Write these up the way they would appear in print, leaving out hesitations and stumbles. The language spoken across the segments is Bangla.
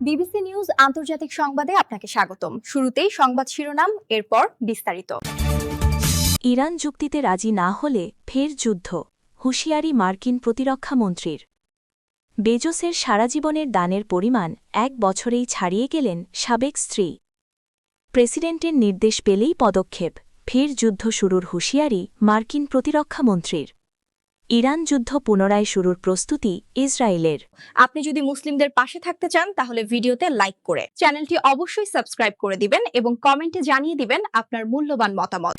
বিবিসি নিউজ আন্তর্জাতিক সংবাদে আপনাকে স্বাগতম। শুরুতেই সংবাদ শিরোনাম, এরপর বিস্তারিত। ইরান চুক্তিতে রাজি না হলে ফের যুদ্ধ, হুঁশিয়ারি মার্কিন প্রতিরক্ষা মন্ত্রীর। বেজোসের সারা জীবনের দানের পরিমাণ 1 বছরেই ছাড়িয়ে গেলেন সাবেক স্ত্রী। প্রেসিডেন্টের নির্দেশ পেলেই পদক্ষেপ, ফের যুদ্ধ শুরুর হুঁশিয়ারি মার্কিন প্রতিরক্ষা মন্ত্রীর। ইরান যুদ্ধ পুনরায় শুরুর প্রস্তুতি ইসরায়েলের। আপনি যদি মুসলিমদের পাশে থাকতে চান তাহলে ভিডিওতে লাইক করে চ্যানেলটি অবশ্যই সাবস্ক্রাইব করে দিবেন এবং কমেন্টে জানিয়ে দিবেন আপনার মূল্যবান মতামত।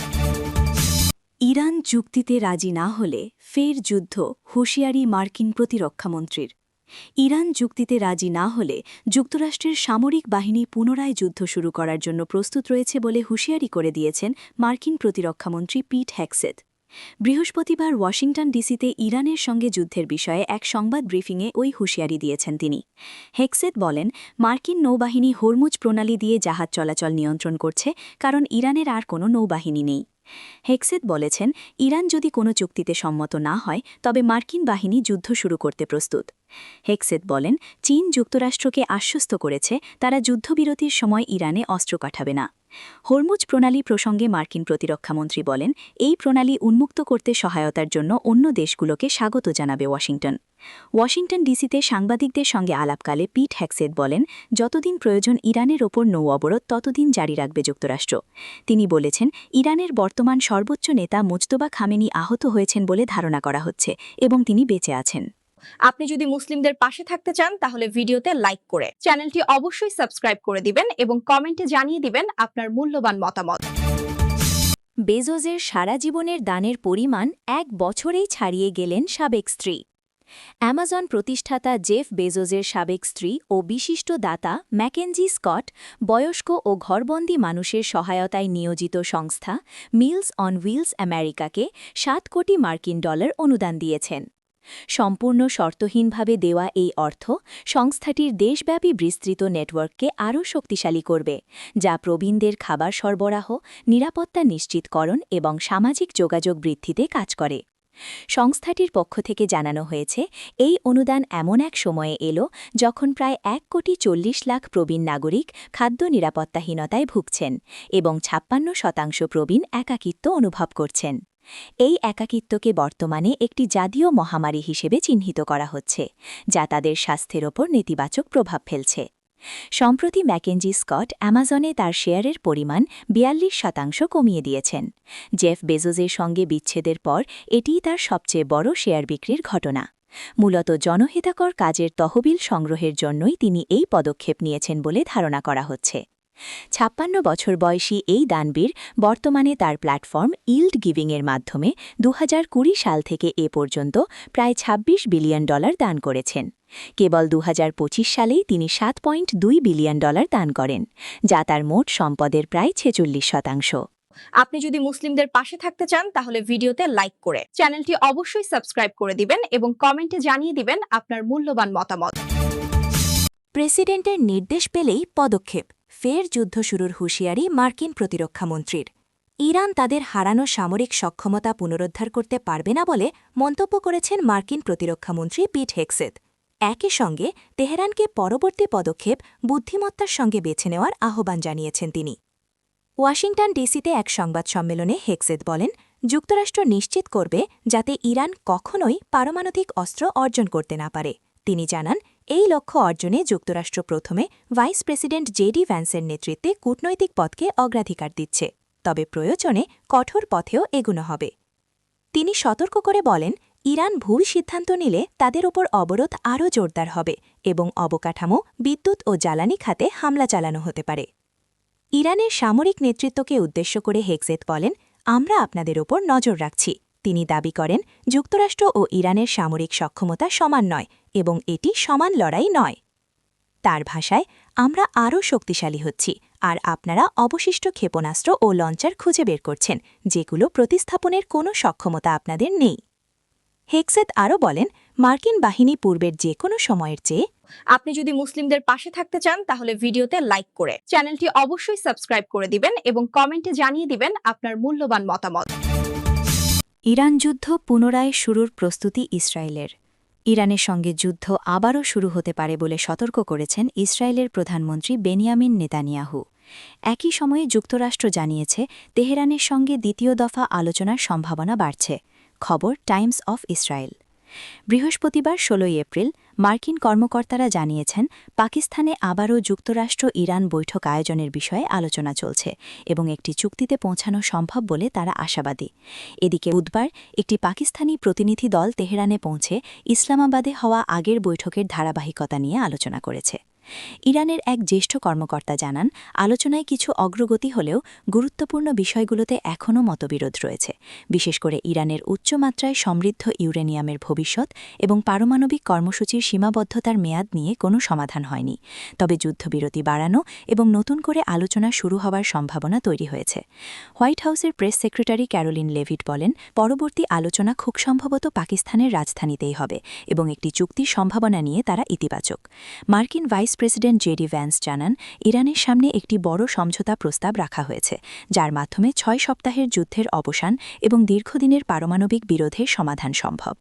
ইরান চুক্তিতে রাজি না হলে ফের যুদ্ধ, হুঁশিয়ারি মার্কিন প্রতিরক্ষামন্ত্রীর। ইরান চুক্তিতে রাজি না হলে যুক্তরাষ্ট্রের সামরিক বাহিনী পুনরায় যুদ্ধ শুরু করার জন্য প্রস্তুত রয়েছে বলে হুঁশিয়ারি করে দিয়েছেন মার্কিন প্রতিরক্ষামন্ত্রী পিট হেগসেথ। বৃহস্পতিবার ওয়াশিংটন ডিসিতে ইরানের সঙ্গে যুদ্ধের বিষয়ে এক সংবাদ ব্রিফিংয়ে ওই হুঁশিয়ারি দিয়েছেন তিনি। হেগসেথ বলেন, মার্কিন নৌবাহিনী হরমুজ প্রণালী দিয়ে জাহাজ চলাচল নিয়ন্ত্রণ করছে, কারণ ইরানের আর কোনো নৌবাহিনী নেই। হেগসেথ বলেছেন, ইরান যদি কোনো চুক্তিতে সম্মত না হয় তবে মার্কিন বাহিনী যুদ্ধ শুরু করতে প্রস্তুত। হেগসেথ বলেন, চীন যুক্তরাষ্ট্রকে আশ্বস্ত করেছে তারা যুদ্ধবিরতির সময় ইরানে অস্ত্র পাঠাবে না। হরমুজ প্রণালী প্রসঙ্গে মার্কিন প্রতিরক্ষামন্ত্রী বলেন, এই প্রণালী উন্মুক্ত করতে সহায়তার জন্য অন্য দেশগুলোকে স্বাগত জানাবে ওয়াশিংটন। ওয়াশিংটন ডিসিতে সাংবাদিকদের সঙ্গে আলাপকালে পিট হেগসেথ বলেন, যতদিন প্রয়োজন ইরানের ওপর নৌ অবরোধ ততদিন জারি রাখবে যুক্তরাষ্ট্র। তিনি বলেছেন, ইরানের বর্তমান সর্বোচ্চ নেতা মুজতবা খামেনি আহত হয়েছেন বলে ধারণা করা হচ্ছে এবং তিনি বেঁচে আছেন। আপনি যদি মুসলিমদের পাশে থাকতে চান তাহলে ভিডিওতে লাইক করে চ্যানেলটি অবশ্যই সাবস্ক্রাইব করে দিবেন এবং কমেন্টে জানিয়ে দিবেন আপনার মূল্যবান মতামত। বেজোসের সারা জীবনের দানের পরিমাণ 1 বছরেই ছাড়িয়ে গেলেন সাবেক স্ত্রী। অ্যামাজন প্রতিষ্ঠাতা জেফ বেজোসের সাবেক স্ত্রী ও বিশিষ্ট দাতা ম্যাকেনজি স্কট বয়স্ক ও ঘরবন্দি মানুষের সহায়তায় নিয়োজিত সংস্থা মিলস অন হুইলস আমেরিকাকে 7 কোটি মার্কিন ডলার অনুদান দিয়েছেন। সম্পূর্ণ শর্তহীনভাবে দেওয়া এই অর্থ সংস্থাটির দেশব্যাপী বিস্তৃত নেটওয়ার্ককে আরও শক্তিশালী করবে, যা প্রবীণদের খাবার সরবরাহ, নিরাপত্তা নিশ্চিতকরণ এবং সামাজিক যোগাযোগ বৃদ্ধিতে কাজ করে। সংস্থাটির পক্ষ থেকে জানানো হয়েছে, এই অনুদান এমন এক সময়ে এলো যখন প্রায় 1,40,00,000 প্রবীণ নাগরিক খাদ্য নিরাপত্তাহীনতায় ভুগছেন এবং 56% প্রবীণ একাকিত্ব অনুভব করছেন। এই একাকিত্বকে বর্তমানে একটি জাতীয় মহামারী হিসেবে চিহ্নিত করা হচ্ছে, যা তাদের স্বাস্থ্যের ওপর নেতিবাচক প্রভাব ফেলছে। সম্প্রতি ম্যাকেনজি স্কট অ্যামাজনে তার শেয়ারের পরিমাণ 42% কমিয়ে দিয়েছেন। জেফ বেজোসের সঙ্গে বিচ্ছেদের পর এটিই তার সবচেয়ে বড় শেয়ার বিক্রির ঘটনা। মূলত জনহিতকর কাজের তহবিল সংগ্রহের জন্যই তিনি এই পদক্ষেপ নিয়েছেন বলে ধারণা করা হচ্ছে। 56 বছর বয়সী এই দানবীর বর্তমানে তার প্ল্যাটফর্ম ইল্ড গিভিংয়ের মাধ্যমে 2020 সাল থেকে এ পর্যন্ত প্রায় $26 বিলিয়ন দান করেছেন। কেবল 2025 সালেই তিনি $7.2 বিলিয়ন দান করেন, যা তার মোট সম্পদের প্রায় 46%। আপনি যদি মুসলিমদের পাশে থাকতে চান তাহলে ভিডিওতে লাইক করে চ্যানেলটি অবশ্যই সাবস্ক্রাইব করে দিবেন এবং কমেন্টে জানিয়ে দিবেন আপনার মূল্যবান মতামত। প্রেসিডেন্টের নির্দেশ পেলেই পদক্ষেপ, ফের যুদ্ধ শুরুর হুঁশিয়ারি মার্কিন প্রতিরক্ষামন্ত্রীর। ইরান তাদের হারানো সামরিক সক্ষমতা পুনরুদ্ধার করতে পারবে না বলে মন্তব্য করেছেন মার্কিন প্রতিরক্ষামন্ত্রী পিট হেগসেথ। একই সঙ্গে তেহরানকে পরবর্তী পদক্ষেপ বুদ্ধিমত্তার সঙ্গে বেছে নেওয়ার আহ্বান জানিয়েছেন তিনি। ওয়াশিংটন ডিসিতে এক সংবাদ সম্মেলনে হেগসেথ বলেন, যুক্তরাষ্ট্র নিশ্চিত করবে যাতে ইরান কখনোই পারমাণবিক অস্ত্র অর্জন করতে না পারে। তিনি জানান, এই লক্ষ্য অর্জনে যুক্তরাষ্ট্র প্রথমে ভাইস প্রেসিডেন্ট জেডি ভ্যান্সের নেতৃত্বে কূটনৈতিক পথকে অগ্রাধিকার দিচ্ছে, তবে প্রয়োজনে কঠোর পথেও এগোনো হবে। তিনি সতর্ক করে বলেন, ইরান ভুল সিদ্ধান্ত নিলে তাদের ওপর অবরোধ আরও জোরদার হবে এবং অবকাঠামো, বিদ্যুৎ ও জ্বালানি খাতে হামলা চালানো হতে পারে। ইরানের সামরিক নেতৃত্বকে উদ্দেশ্য করে হেগসেথ বলেন, আমরা আপনাদের ওপর নজর রাখছি। তিনি দাবি করেন, যুক্তরাষ্ট্র ও ইরানের সামরিক সক্ষমতা সমান নয় এবং এটি সমান লড়াই নয়। তার ভাষায়, আমরা আরও শক্তিশালী হচ্ছি আর আপনারা অবশিষ্ট ক্ষেপণাস্ত্র ও লঞ্চার খুঁজে বের করছেন, যেগুলো প্রতিস্থাপনের কোনো সক্ষমতা আপনাদের নেই। হেগসেথ আরও বলেন, মার্কিন বাহিনী পূর্বের যে কোনো সময়ের চেয়ে। আপনি যদি মুসলিমদের পাশে থাকতে চান তাহলে ভিডিওতে লাইক করে চ্যানেলটি অবশ্যই সাবস্ক্রাইব করে দিবেন এবং কমেন্টে জানিয়ে দিবেন আপনার মূল্যবান মতামত। ইরান যুদ্ধ পুনরায় শুরুর প্রস্তুতি ইসরায়েলের। ইরানের সঙ্গে যুদ্ধ আবারও শুরু হতে পারে বলে সতর্ক করেছেন ইসরায়েলের প্রধানমন্ত্রী বেনিয়ামিন নেতানিয়াহু। একই সময়ে যুক্তরাষ্ট্র জানিয়েছে তেহরানের সঙ্গে দ্বিতীয় দফা আলোচনার সম্ভাবনা বাড়ছে। খবর টাইমস অফ ইসরায়েল। বৃহস্পতিবার ১৬ এপ্রিল মার্কিন কর্মকর্তারা জানিয়েছেন পাকিস্তানে আবারও যুক্তরাষ্ট্র ইরান বৈঠক আয়োজনের বিষয়ে আলোচনা চলছে এবং একটি চুক্তিতে পৌঁছানো সম্ভব বলে তারা আশাবাদী। এদিকে বুধবার একটি পাকিস্তানি প্রতিনিধি দল তেহরানে পৌঁছে ইসলামাবাদে হওয়া আগের বৈঠকের ধারাবাহিকতা নিয়ে আলোচনা করেছে। ইরানের এক জ্যেষ্ঠ কর্মকর্তা জানান, আলোচনায় কিছু অগ্রগতি হলেও গুরুত্বপূর্ণ বিষয়গুলোতে এখনও মতবিরোধ রয়েছে, বিশেষ করে ইরানের উচ্চমাত্রায় সমৃদ্ধ ইউরেনিয়ামের ভবিষ্যৎ এবং পারমাণবিক কর্মসূচির সীমাবদ্ধতার মেয়াদ নিয়ে কোনো সমাধান হয়নি। তবে যুদ্ধবিরতি বাড়ানো এবং নতুন করে আলোচনা শুরু হওয়ার সম্ভাবনা তৈরি হয়েছে। হোয়াইট হাউসের প্রেস সেক্রেটারি ক্যারোলিন লেভিট বলেন, পরবর্তী আলোচনা খুব সম্ভবত পাকিস্তানের রাজধানীতেই হবে এবং একটি চুক্তির সম্ভাবনা নিয়ে তারা ইতিবাচক। মার্কিন ভাইস প্রেসিডেন্ট জেডি ভ্যান্স জানান, ইরানের সামনে একটি বড় সমঝোতা প্রস্তাব রাখা হয়েছে, যার মাধ্যমে ৬ সপ্তাহের যুদ্ধের অবসান এবং দীর্ঘদিনের পারমাণবিক বিরোধের সমাধান সম্ভব।